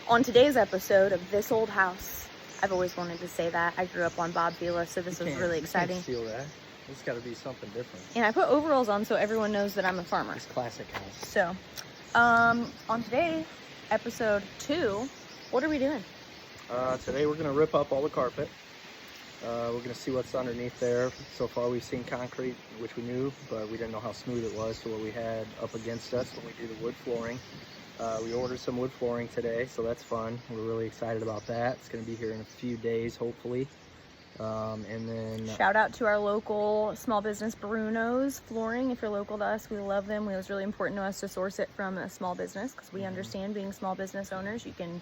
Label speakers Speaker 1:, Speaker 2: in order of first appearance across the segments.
Speaker 1: On today's episode of This Old House, I've always wanted to say that. I grew up on Bob Vila, so this is really exciting.
Speaker 2: You can't steal that. It's got to be something different.
Speaker 1: And I put overalls on so everyone knows that I'm a farmer.
Speaker 2: It's classic house.
Speaker 1: So, on today, episode 2, what are we doing?
Speaker 2: Today we're going to rip up all the carpet. We're going to see what's underneath there. So far we've seen concrete, which we knew, but we didn't know how smooth it was. So what we had up against us when we do the wood flooring. We ordered some wood flooring today, so that's fun. We're really excited about that. It's going to be here in a few days, hopefully. And then
Speaker 1: shout out to our local small business, Bruno's Flooring. If you're local to us, we love them. It was really important to us to source it from a small business because we understand being small business owners, you can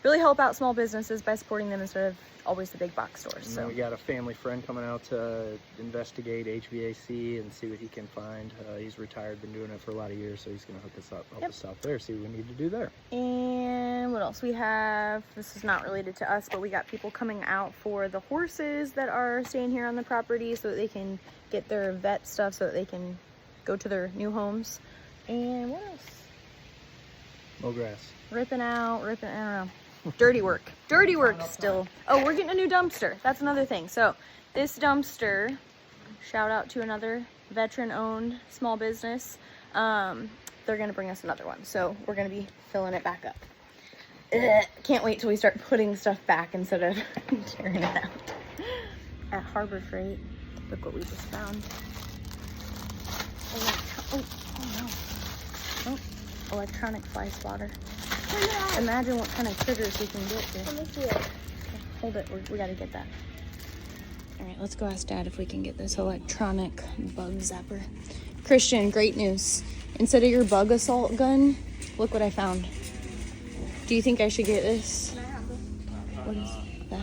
Speaker 1: really help out small businesses by supporting them instead of always the big box stores.
Speaker 2: And then we got a family friend coming out to investigate HVAC and see what he can find. He's retired, been doing it for a lot of years, so he's going to hook us up, help us out there, see what we need to do there.
Speaker 1: And what else we have? This is not related to us, but we got people coming out for the horses that are staying here on the property so that they can get their vet stuff so that they can go to their new homes. And what else?
Speaker 2: No grass.
Speaker 1: Ripping, I don't know. Dirty work still. Oh, we're getting a new dumpster. That's another thing. So this dumpster, shout out to another veteran owned small business. They're going to bring us another one. So we're going to be filling it back up. Can't wait till we start putting stuff back instead of tearing it out. At Harbor Freight, look what we just found. Electronic fly swatter. Imagine what kind of triggers we can get here.
Speaker 3: Let me see it.
Speaker 1: Okay, hold it. We gotta get that. All right, let's go ask Dad if we can get this electronic bug zapper. Christian, great news. Instead of your bug assault gun, look what I found. Do you think I should get this?
Speaker 3: Can I have this?
Speaker 1: What is that?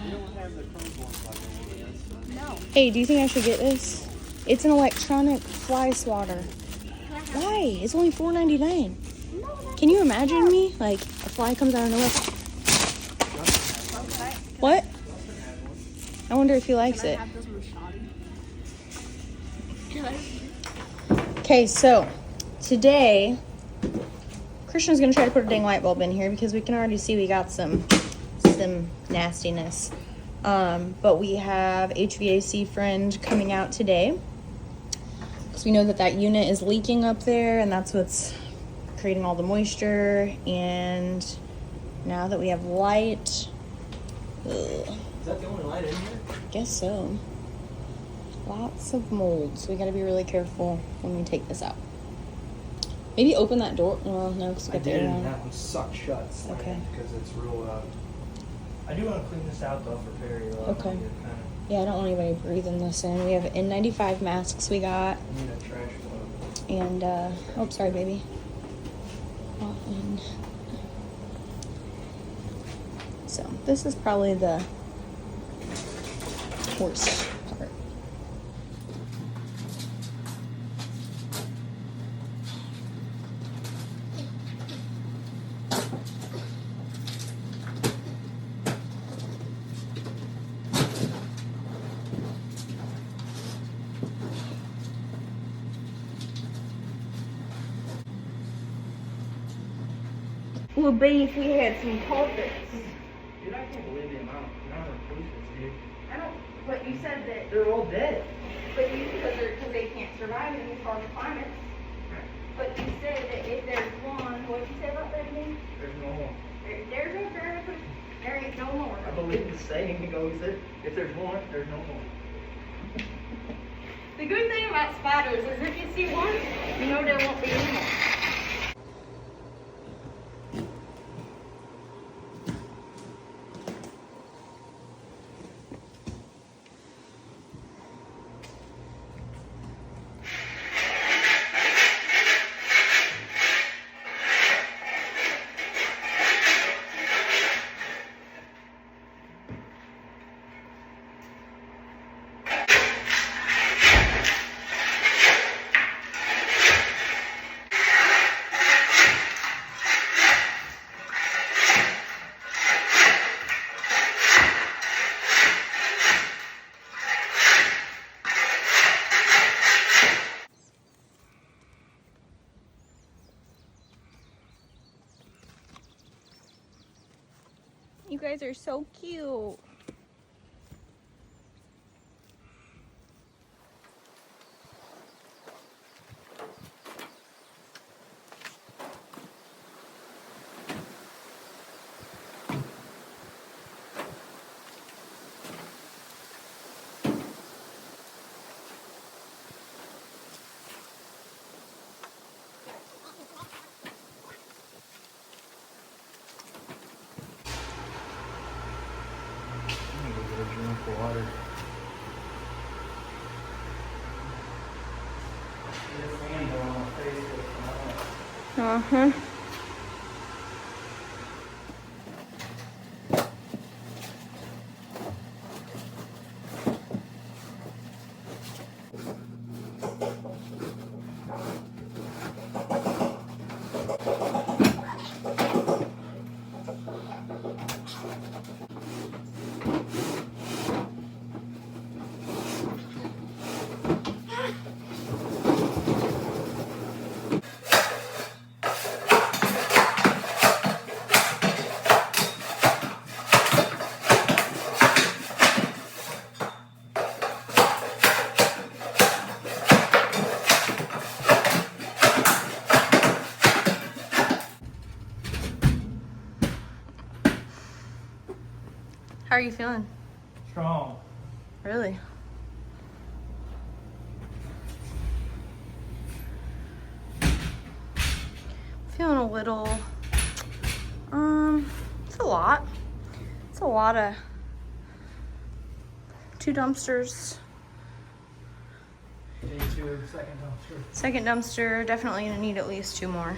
Speaker 3: No.
Speaker 1: Hey, do you think I should get this? It's an electronic fly swatter. Why? It's only $4.99. Can you imagine me? Like, a fly comes out of nowhere. What? I wonder if he likes it. Okay, so today, Christian's gonna try to put a dang light bulb in here because we can already see we got some nastiness. But we have HVAC friend coming out today because we know that unit is leaking up there, and that's what's creating all the moisture. And now that we have light,
Speaker 2: Is that the only light in here?
Speaker 1: guess so. Lots of mold, so we got to be really careful when we take this out. Maybe open that door. Well, no, because we got the air on.
Speaker 2: That one sucked shut.
Speaker 1: Okay.
Speaker 2: Because it's real. I do want to clean this out though for Perry.
Speaker 1: Okay. Yeah, I don't want anybody breathing this in. We have N95 masks we got.
Speaker 2: I need a trash one.
Speaker 1: And, oh, sorry, baby. So this is probably the worst part. Would be if we had some carpets.
Speaker 2: Dude, I can't believe the amount of police, dude.
Speaker 1: I don't. But you said that.
Speaker 2: They're all dead.
Speaker 1: But you because they can't survive in these harsh climates. But you said that if there's one, what did you say about that again?
Speaker 2: There's no more.
Speaker 1: There ain't no more.
Speaker 2: I believe the saying goes that if there's one, there's no more.
Speaker 1: The good thing about spiders is if you see one, you know there won't be any more. You guys are so cute.
Speaker 2: Water.
Speaker 1: Uh-huh. How are you feeling?
Speaker 2: Strong.
Speaker 1: Really? Feeling a little, it's a lot. It's a lot of 2 dumpsters.
Speaker 2: Day 2, second dumpster.
Speaker 1: Second dumpster, definitely gonna need at least 2 more.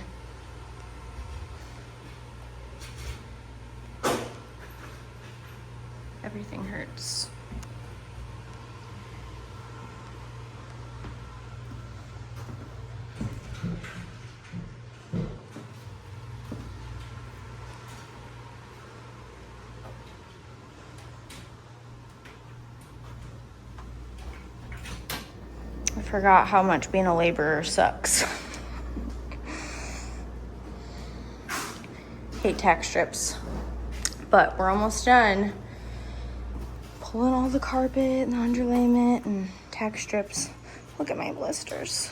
Speaker 1: Everything hurts. I forgot how much being a laborer sucks. Hate tack strips. But we're almost done. Pulling all the carpet and the underlayment and tack strips. Look at my blisters.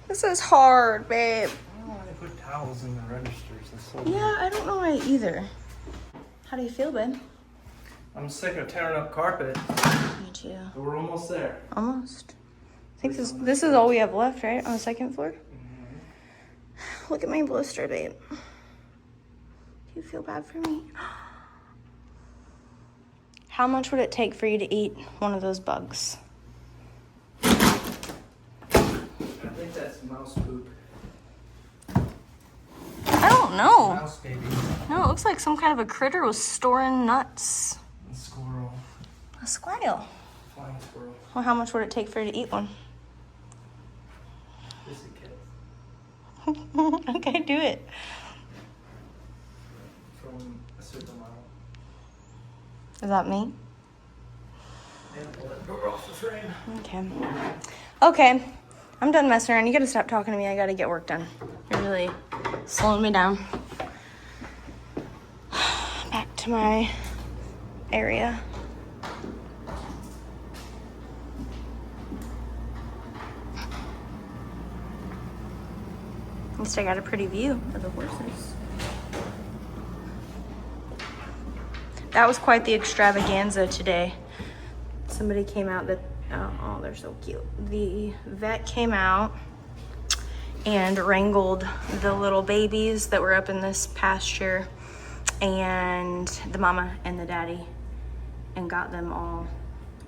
Speaker 1: This is hard, babe.
Speaker 2: I don't know why they put towels in the registers. That's so
Speaker 1: Yeah, I don't know why either. How do you feel, babe?
Speaker 2: I'm sick of tearing up carpet.
Speaker 1: Me too.
Speaker 2: But we're almost there.
Speaker 1: Almost. I think this is all we have left, right? On the second floor? Mm-hmm. Look at my blister, babe. Do you feel bad for me? How much would it take for you to eat one of those bugs?
Speaker 2: I think that's mouse poop.
Speaker 1: I don't know.
Speaker 2: Mouse baby.
Speaker 1: No, it looks like some kind of a critter was storing nuts.
Speaker 2: A squirrel.
Speaker 1: A squirrel.
Speaker 2: Flying squirrel.
Speaker 1: Well, how much would it take for you to eat one?
Speaker 2: This is a kid.
Speaker 1: Okay, do it.
Speaker 2: From a supermodel.
Speaker 1: Is that me?
Speaker 2: Yeah, pull that door off the frame.
Speaker 1: Okay. Okay. I'm done messing around. You gotta stop talking to me. I gotta get work done. You're really slowing me down. Back to my area. At least I got a pretty view of the horses. That was quite the extravaganza today. Somebody came out that, oh, they're so cute. The vet came out and wrangled the little babies that were up in this pasture and the mama and the daddy and got them all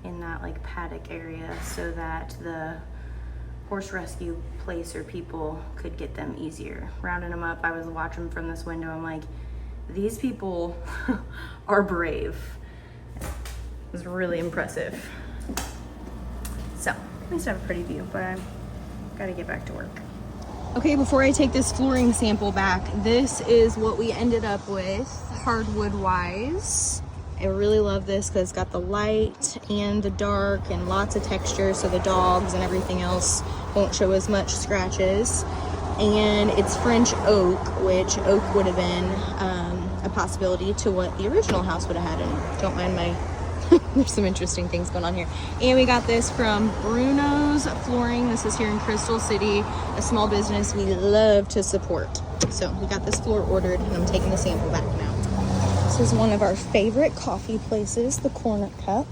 Speaker 1: in that like paddock area so that the horse rescue place or people could get them easier. Rounding them up, I was watching from this window. I'm like, these people are brave. It was really impressive. So, at least I have a pretty view, but I gotta get back to work. Okay, before I take this flooring sample back, this is what we ended up with, hardwood-wise. I really love this because it's got the light and the dark and lots of texture, so the dogs and everything else won't show as much scratches. And it's French oak, which oak would have been a possibility to what the original house would have had in it. Don't mind my, there's some interesting things going on here. And we got this from Bruno's Flooring. This is here in Crystal City, a small business we love to support. So we got this floor ordered and I'm taking the sample back now. This is one of our favorite coffee places, the Corner Cup.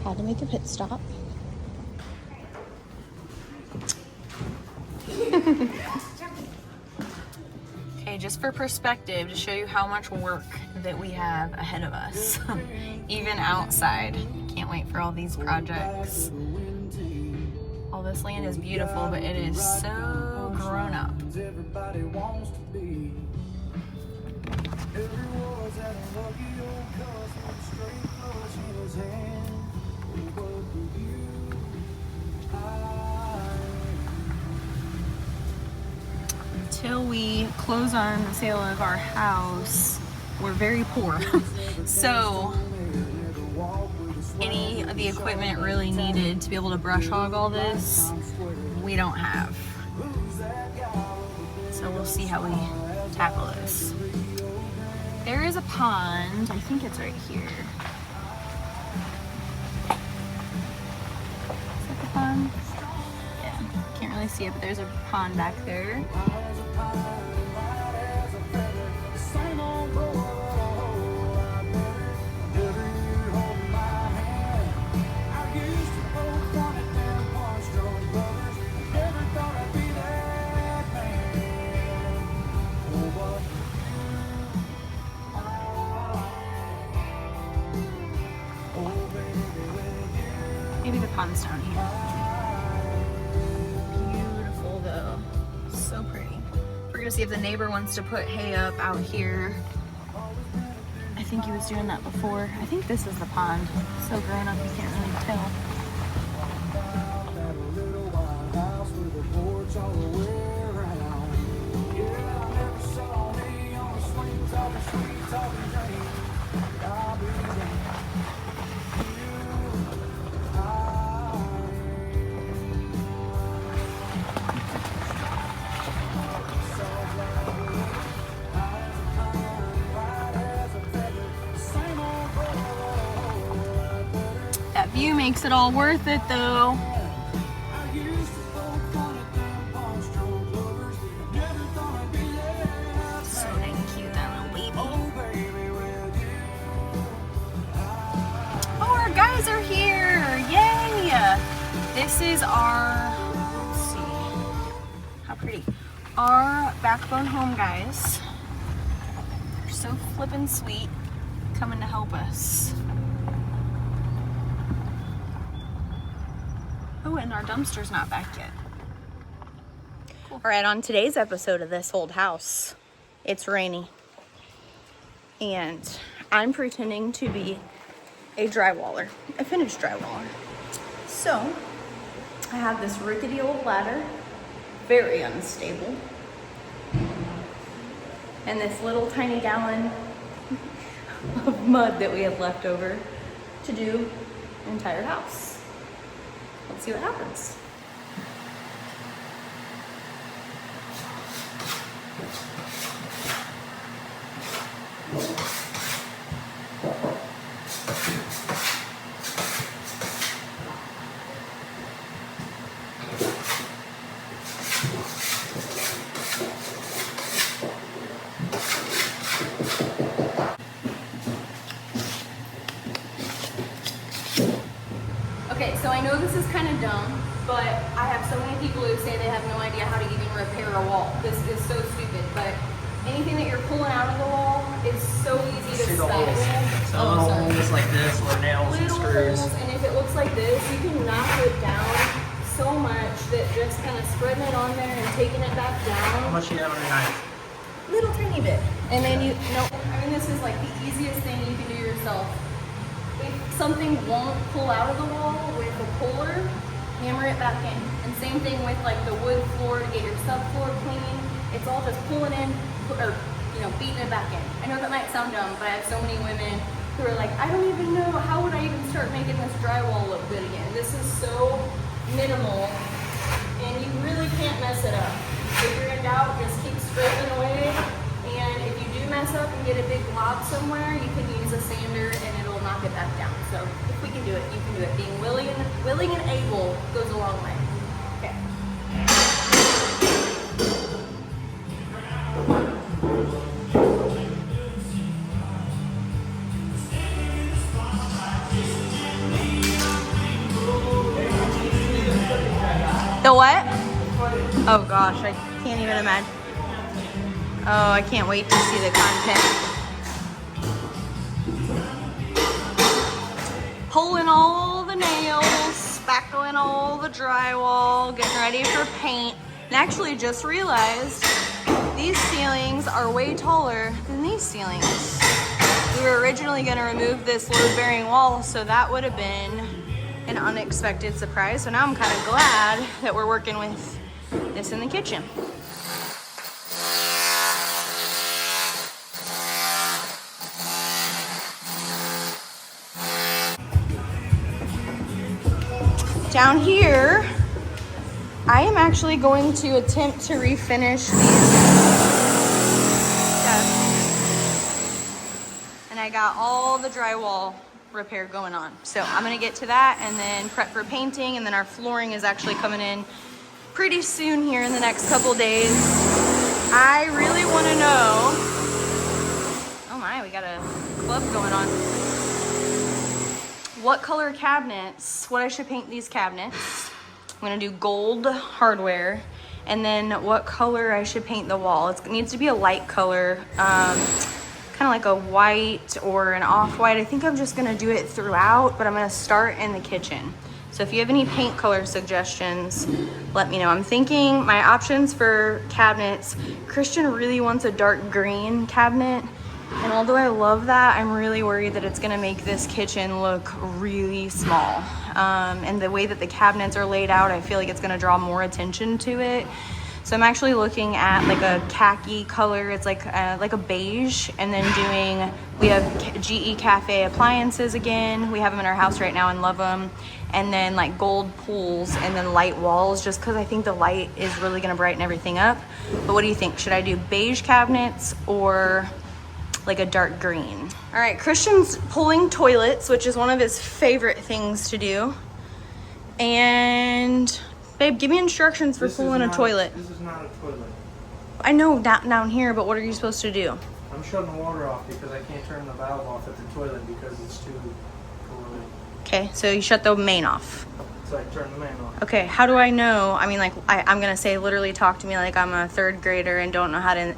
Speaker 1: Had to make a pit stop. Okay, just for perspective, to show you how much work that we have ahead of us, even outside. Can't wait for all these projects. All this land is beautiful, but it is so grown up. Until we close on the sale of our house, we're very poor. So any of the equipment really needed to be able to brush hog all this, we don't have. So we'll see how we tackle this. There is a pond, I think it's right here. Is that the pond? Yeah, can't really see it, but there's a pond back there. Maybe the pond's down here. Beautiful though. So pretty. We're gonna see if the neighbor wants to put hay up out here. I think he was doing that before. I think this is the pond. It's so grown up you can't really tell. View makes it all worth it though. So dang cute, that little baby. Oh, our guys are here! Yay! This is our, let's see, how pretty. Our Backbone Home guys. They're so flippin' sweet, coming to help us. Oh, and our dumpster's not back yet. Cool. All right, on today's episode of This Old House, it's rainy. And I'm pretending to be a drywaller, a finished drywaller. So, I have this rickety old ladder, very unstable. And this little tiny gallon of mud that we have left over to do an entire house. Let's see what happens. Okay, so I know this is kind of dumb, but I have so many people who say they have no idea how to even repair a wall. This is so stupid, but anything that you're pulling out of the wall is so easy to stop.
Speaker 2: So little holes like this, or nails and screws.
Speaker 1: Holes, and if it looks like this, you can knock it down so much that just kind of spreading it on there and taking it back down.
Speaker 2: How much you have on your knife?
Speaker 1: Little tiny bit. And then you, no, I mean this is like the easiest thing you can do yourself. If something won't pull out of the wall with a puller, hammer it back in. And same thing with like the wood floor to get your subfloor clean. It's all just pulling in, or beating it back in. I know that might sound dumb, but I have so many women who are like, I don't even know, how would I even start making this drywall look good again? This is so minimal, and you really can't mess it up. If you're in doubt, just keep scraping away, and if you do mess mess up and get a big glob somewhere, you can use a sander and it'll knock it back down. So if we can do it, you can do it. Being willing and able goes a long way. Okay. The what? Oh gosh, I can't even imagine. Oh, I can't wait to see the content. Pulling all the nails, spackling all the drywall, getting ready for paint. And actually just realized these ceilings are way taller than these ceilings. We were originally gonna remove this load-bearing wall, so that would have been an unexpected surprise. So now I'm kind of glad that we're working with this in the kitchen. Down here, I am actually going to attempt to refinish these steps. And I got all the drywall repair going on. So I'm gonna get to that and then prep for painting, and then our flooring is actually coming in pretty soon here in the next couple days. I really wanna know, oh my, we got a club going on. What color cabinets, what I should paint these cabinets. I'm gonna do gold hardware, and then what color I should paint the wall. It needs to be a light color, kind of like a white or an off-white. I think I'm just gonna do it throughout, but I'm gonna start in the kitchen. So if you have any paint color suggestions, let me know. I'm thinking my options for cabinets, Christian really wants a dark green cabinet. And although I love that, I'm really worried that it's gonna make this kitchen look really small. And the way that the cabinets are laid out, I feel like it's gonna draw more attention to it. So I'm actually looking at like a khaki color. It's like a beige, and then we have GE Cafe appliances again. We have them in our house right now and love them. And then like gold pools and then light walls, just because I think the light is really gonna brighten everything up. But what do you think? Should I do beige cabinets or like a dark green? All right, Christian's pulling toilets, which is one of his favorite things to do. And babe, give me instructions for pulling a toilet.
Speaker 2: This is not a toilet.
Speaker 1: I know not down here, but what are you supposed to do?
Speaker 2: I'm shutting the water off because I can't turn the valve off at the toilet because it's too corroded.
Speaker 1: Okay, so you shut the main off.
Speaker 2: So I turn the main off.
Speaker 1: Okay, how do I know? I mean, like, I'm gonna say literally talk to me like I'm a third grader and don't know how to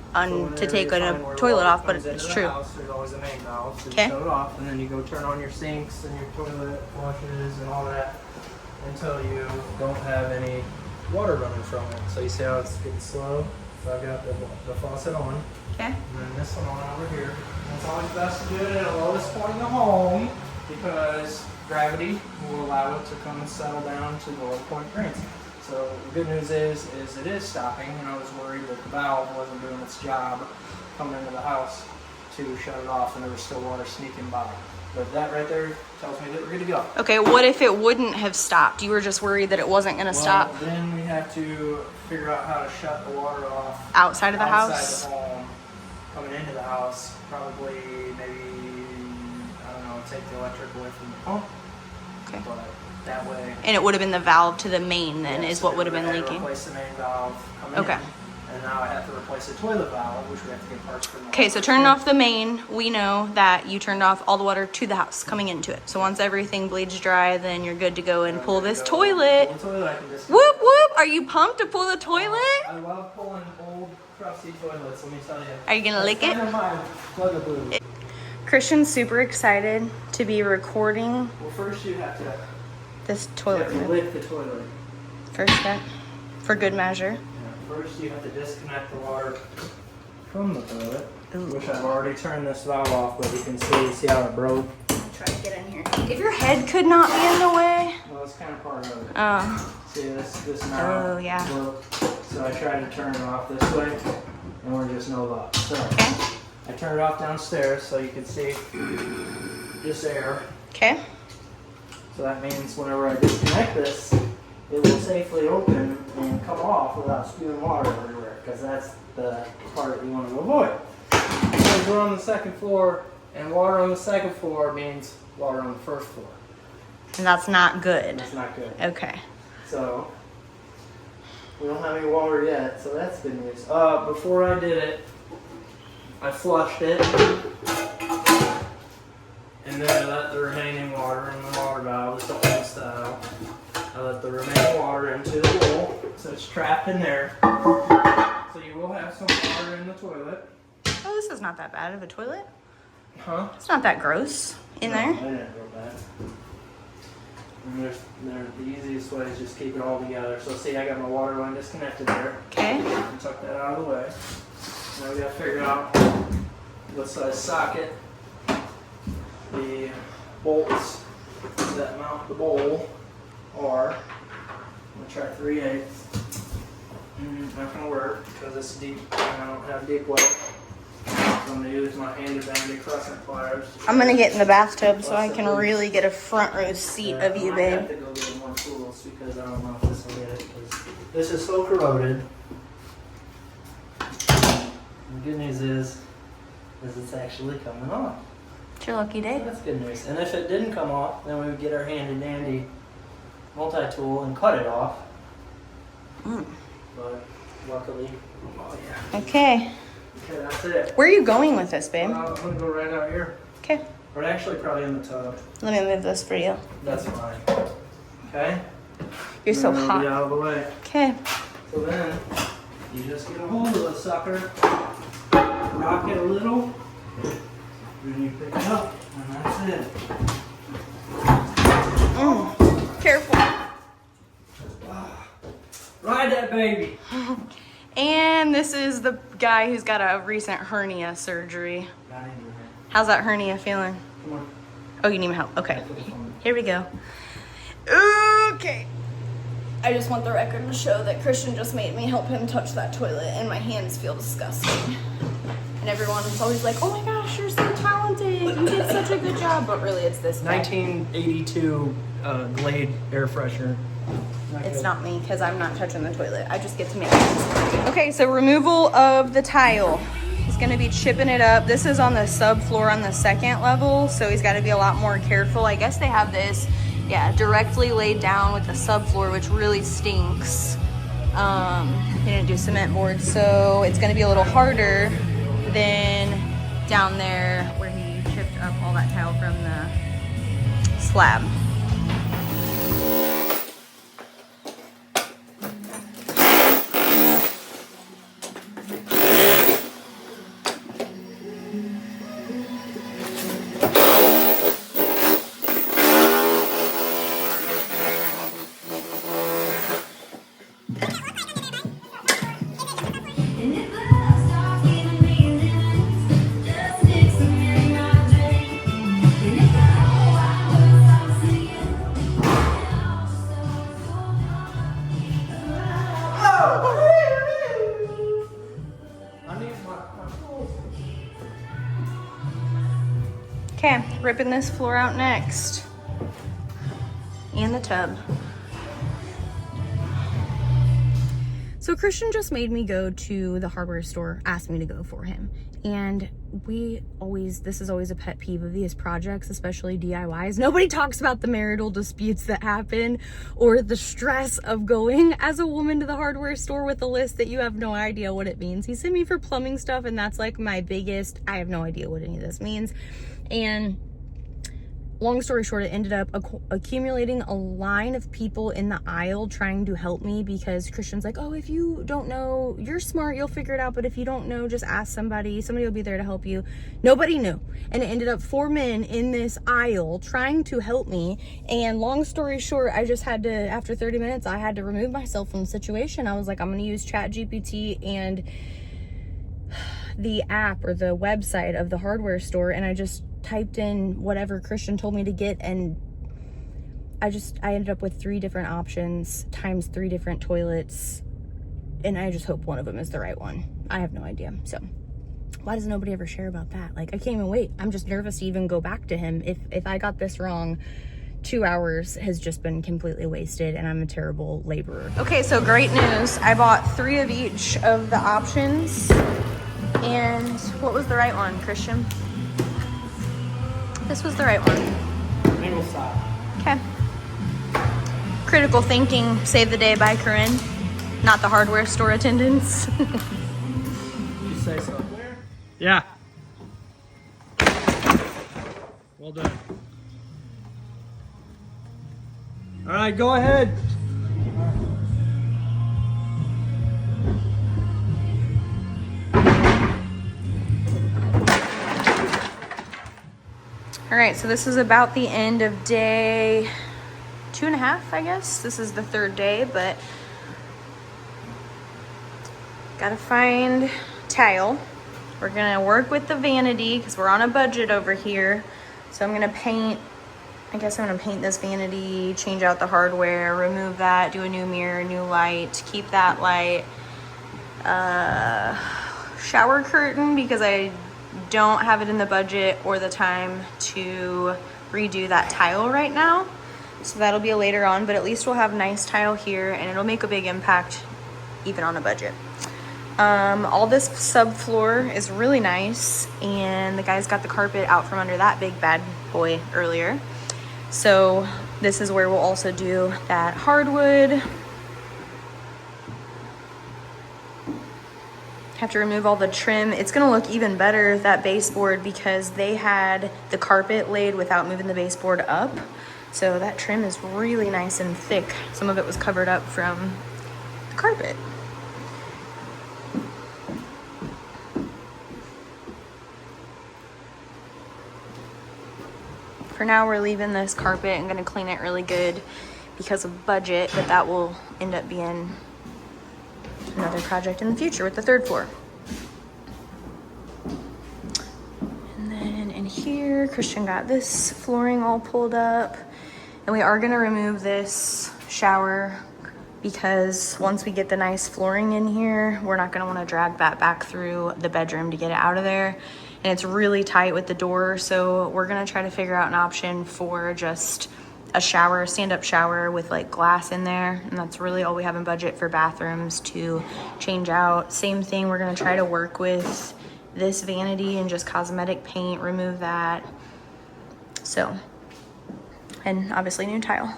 Speaker 1: take a toilet off, but it's true.
Speaker 2: There's always a main valve, so you
Speaker 1: Okay.
Speaker 2: shut it off, and then you go turn on your sinks and your toilet flushes and all that until you don't have any water running from it. So you see how it's getting slow? So I've got the faucet on,
Speaker 1: Okay.
Speaker 2: and then this one on over here. And it's always best to do it at the lowest point in the home because gravity will allow it to come and settle down to the low point drains. So the good news is it is stopping, and I was worried that the valve wasn't doing its job coming into the house to shut it off, and there was still water sneaking by. But that right there tells me that we're good to go.
Speaker 1: Okay, what if it wouldn't have stopped? You were just worried that it wasn't gonna stop
Speaker 2: Then we have to figure out how to shut the water off
Speaker 1: outside of the house?
Speaker 2: outside the home, coming into the house. Probably maybe, I don't know, take the electric away from the pump.
Speaker 1: Okay.
Speaker 2: But that way.
Speaker 1: And it would have been the valve to the main then,
Speaker 2: Yeah,
Speaker 1: is
Speaker 2: so
Speaker 1: what would have been
Speaker 2: I had to
Speaker 1: leaking.
Speaker 2: replace the main valve coming
Speaker 1: Okay.
Speaker 2: in, and now I have to replace the toilet valve, which we have to get parts from.
Speaker 1: Okay, so turning off the main, we know that you turned off all the water to the house coming into it. So once everything bleeds dry, then you're good to go and pull this toilet.
Speaker 2: Pull the toilet, I can just.
Speaker 1: Whoop whoop! Are you pumped to pull the toilet?
Speaker 2: I love pulling old, crusty toilets. Let me tell you.
Speaker 1: Are you gonna lick it?
Speaker 2: Kind of my bugaboo.
Speaker 1: Christian's super excited to be recording
Speaker 2: Well, first you have to.
Speaker 1: this
Speaker 2: You
Speaker 1: toilet.
Speaker 2: have to lick the toilet.
Speaker 1: First step, for good measure.
Speaker 2: Yeah, first you have to disconnect the water from the toilet,
Speaker 1: Ooh.
Speaker 2: which I've already turned this valve off, but you can see how it broke.
Speaker 1: Try to get in here. If your head could not be in the way.
Speaker 2: Well, it's kind of part of it.
Speaker 1: Oh,
Speaker 2: See this knob
Speaker 1: Oh, yeah.
Speaker 2: broke, so I tried to turn it off this way, and we're just no luck. So
Speaker 1: okay.
Speaker 2: I turned it off downstairs so you can see this air.
Speaker 1: Okay.
Speaker 2: So that means whenever I disconnect this, it will safely open and come off without spewing water everywhere, because that's the part you want to avoid. So we're on the second floor, and water on the second floor means water on the first floor.
Speaker 1: And that's not good.
Speaker 2: That's not good.
Speaker 1: Okay.
Speaker 2: So, we don't have any water yet, so that's good news. Before I did it, I flushed it, and then I let the remaining water in the water valve, it's the old style. I let the remaining water into the bowl, so it's trapped in there. So you will have some water in the toilet.
Speaker 1: Oh, this is not that bad of a toilet.
Speaker 2: Huh?
Speaker 1: It's not that gross in there.
Speaker 2: It ain't real bad. And the easiest way is just keep it all together. So see, I got my water line disconnected there.
Speaker 1: Okay.
Speaker 2: And tuck that out of the way. Now we gotta figure out what size socket the bolts that mount the bowl are. I'm gonna try 3/8. Not gonna work because it's deep. I don't have deep well. So I'm gonna use my handy-dandy crescent pliers.
Speaker 1: I'm gonna get in the bathtub so I can really get a front row seat of you,
Speaker 2: I
Speaker 1: babe.
Speaker 2: have to go get more tools because I don't know if this will get it. Because this is so corroded. The good news is it's actually coming off.
Speaker 1: It's your lucky day.
Speaker 2: That's good news. And if it didn't come off, then we would get our handy-dandy multi-tool and cut it off. But luckily, oh yeah.
Speaker 1: Okay.
Speaker 2: Okay, that's it.
Speaker 1: Where are you going with this, babe?
Speaker 2: I'm gonna go right out here.
Speaker 1: Okay.
Speaker 2: Or actually, probably in the tub.
Speaker 1: Let me move this for you.
Speaker 2: That's fine. Okay.
Speaker 1: You're so
Speaker 2: And then it'll
Speaker 1: hot.
Speaker 2: be out of the way.
Speaker 1: Okay.
Speaker 2: So then, you just get a hold of the sucker, rock it a little, then you pick it up, and that's it.
Speaker 1: Careful.
Speaker 2: Ride that baby.
Speaker 1: And this is the guy who's got a recent hernia surgery.
Speaker 2: Got into it.
Speaker 1: How's that hernia feeling?
Speaker 2: Come on.
Speaker 1: Oh, you need my help. Okay. Here we go. Okay. I just want the record to show that Christian just made me help him touch that toilet and my hands feel disgusting. And everyone's always like, oh my gosh, you're so talented. You did such a good job. But really, it's this guy.
Speaker 2: 1982 Glade air freshener.
Speaker 1: It's not me because I'm not touching the toilet. I just get to make it. Okay, so removal of the tile. He's gonna be chipping it up. This is on the subfloor on the second level, so he's got to be a lot more careful. I guess they have this, yeah, directly laid down with the subfloor, which really stinks. He didn't do cement boards, so it's gonna be a little harder than down there where he chipped up all that tile from the slab. Okay, ripping this floor out next. And the tub. So Christian just made me go to the hardware store, asked me to go for him. And this is always a pet peeve of these projects, especially DIYs. Nobody talks about the marital disputes that happen or the stress of going as a woman to the hardware store with a list that you have no idea what it means. He sent me for plumbing stuff, and that's like my biggest, I have no idea what any of this means. And long story short, it ended up accumulating a line of people in the aisle trying to help me because Christian's like, oh, if you don't know, you're smart, you'll figure it out. But if you don't know, just ask somebody. Somebody will be there to help you. Nobody knew. And it ended up 4 men in this aisle trying to help me. And long story short, I just had to, after 30 minutes, I had to remove myself from the situation. I was like, I'm going to use ChatGPT and the app or the website of the hardware store. And I just typed in whatever Christian told me to get, and I ended up with 3 different options times 3 different toilets, and I just hope one of them is the right one. I have no idea. So why does nobody ever share about that? Like, I can't even wait. I'm just nervous to even go back to him. If I got this wrong, 2 hours has just been completely wasted, and I'm a terrible laborer. Okay, so great news. I bought 3 of each of the options. And what was the right one, Christian? This was the right one.
Speaker 2: Mingle style.
Speaker 1: Okay. Critical thinking saved the day by Corinne, not the hardware store attendants.
Speaker 2: You say so. Yeah. Well done. All right, go ahead.
Speaker 1: All right, so this is about the end of day 2.5, I guess. This is the third day, but gotta find tile. We're gonna work with the vanity because we're on a budget over here. So I'm gonna paint, I guess I'm gonna paint this vanity, change out the hardware, remove that, do a new mirror, new light, keep that light. Shower curtain because I don't have it in the budget or the time to redo that tile right now. So that'll be a later on, but at least we'll have nice tile here and it'll make a big impact even on a budget. All this subfloor is really nice and the guys got the carpet out from under that big bad boy earlier. So this is where we'll also do that hardwood. Have to remove all the trim. It's gonna look even better, that baseboard, because they had the carpet laid without moving the baseboard up. So that trim is really nice and thick. Some of it was covered up from the carpet. For now, we're leaving this carpet. I'm gonna clean it really good because of budget, but that will end up being another project in the future with the third floor. And then in here, Christian got this flooring all pulled up. And we are gonna remove this shower because once we get the nice flooring in here, we're not gonna wanna drag that back through the bedroom to get it out of there. And it's really tight with the door, so we're gonna try to figure out an option for just a shower, stand-up shower with like glass in there, and that's really all we have in budget for bathrooms to change out. Same thing, we're gonna try to work with this vanity and just cosmetic paint, remove that. So, and obviously new tile.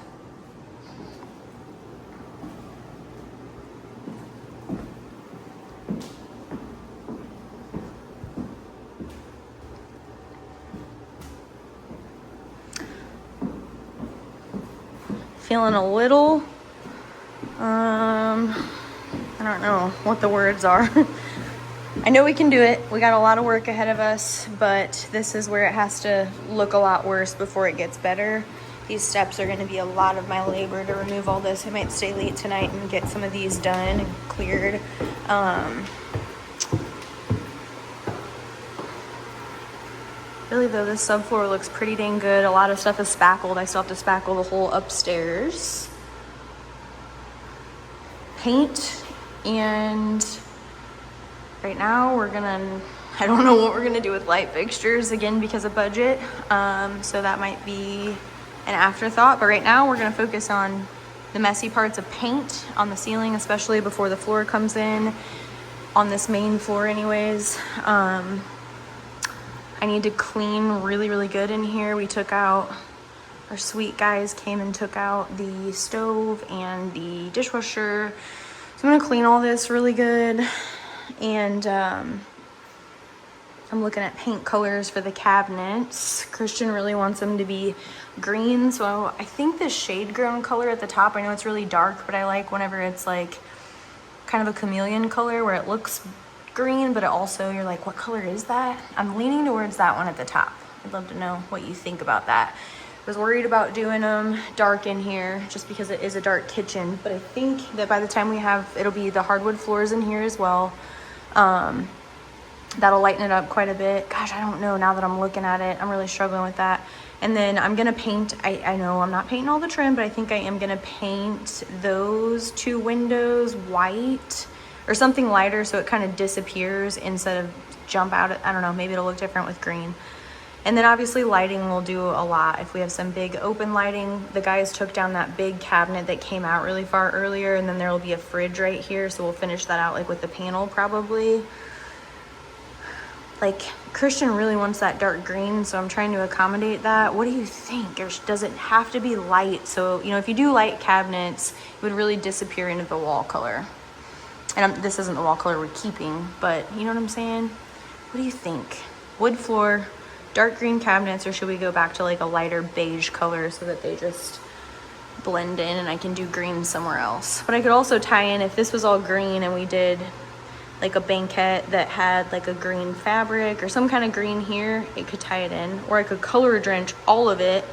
Speaker 1: Feeling a little, I don't know what the words are. I know we can do it. We got a lot of work ahead of us, but this is where it has to look a lot worse before it gets better. These steps are gonna be a lot of my labor to remove all this. I might stay late tonight and get some of these done and cleared. Really though, this subfloor looks pretty dang good. A lot of stuff is spackled. I still have to spackle the whole upstairs. Paint, and right now we're gonna, I don't know what we're gonna do with light fixtures again because of budget. So that might be an afterthought, but right now we're gonna focus on the messy parts of paint on the ceiling, especially before the floor comes in, on this main floor anyways. I need to clean really, really good in here. We took out, our sweet guys came and took out the stove and the dishwasher. So I'm gonna clean all this really good. And I'm looking at paint colors for the cabinets. Christian really wants them to be green. So I think this shade grown color at the top, I know it's really dark, but I like whenever it's like kind of a chameleon color where it looks green, but it also, you're like, what color is that? I'm leaning towards that one at the top. I'd love to know what you think about that. I was worried about doing them dark in here just because it is a dark kitchen, but I think that by the time we have, it'll be the hardwood floors in here as well. That'll lighten it up quite a bit. Gosh, I don't know now that I'm looking at it. I'm really struggling with that. And then I'm gonna paint, I know I'm not painting all the trim, but I think I am gonna paint those two windows white or something lighter so it kind of disappears instead of jump out. I don't know, maybe it'll look different with green. And then obviously lighting will do a lot. If we have some big open lighting, the guys took down that big cabinet that came out really far earlier, and then there will be a fridge right here, so we'll finish that out like with the panel probably. like Christian really wants that dark green, so I'm trying to accommodate that. What do you think? Or does it have to be light? So, you know, if you do light cabinets, it would really disappear into the wall color. And this isn't the wall color we're keeping, but you know what I'm saying? What do you think? Wood floor, dark green cabinets, or should we go back to like a lighter beige color so that they just blend in and I can do green somewhere else? But I could also tie in, if this was all green and we did like a banquette that had like a green fabric or some kind of green here, it could tie it in. Or I could color drench all of it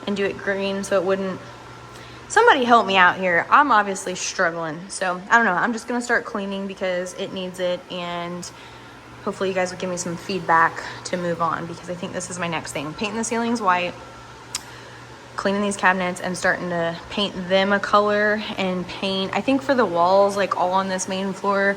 Speaker 1: and do it green so it wouldn't. Somebody help me out here. I'm obviously struggling. So I don't know. I'm just going to start cleaning because it needs it. And hopefully you guys will give me some feedback to move on, because I think this is my next thing. Painting the ceilings white, cleaning these cabinets, and starting to paint them a color, and paint, I think for the walls, like all on this main floor,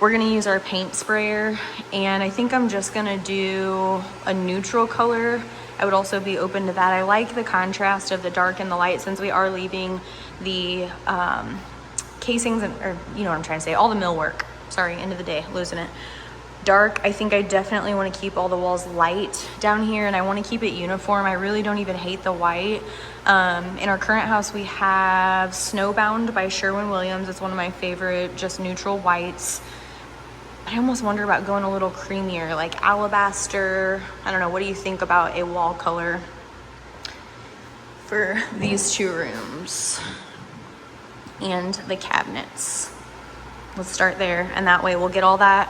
Speaker 1: we're going to use our paint sprayer. And I think I'm just going to do a neutral color. I would also be open to that. I like the contrast of the dark and the light, since we are leaving the casings, and, or you know what I'm trying to say, all the millwork, sorry, end of the day, losing it, dark. I think I definitely want to keep all the walls light down here, and I want to keep it uniform. I really don't even hate the white. In our current house, we have Snowbound by Sherwin-Williams. It's one of my favorite, just neutral whites. I almost wonder about going a little creamier, like alabaster. I don't know. What do you think about a wall color for these two rooms and the cabinets? Let's start there, and that way we'll get all that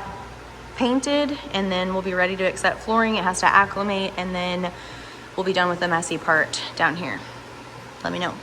Speaker 1: painted, and then we'll be ready to accept flooring. It has to acclimate, and then we'll be done with the messy part down here. Let me know.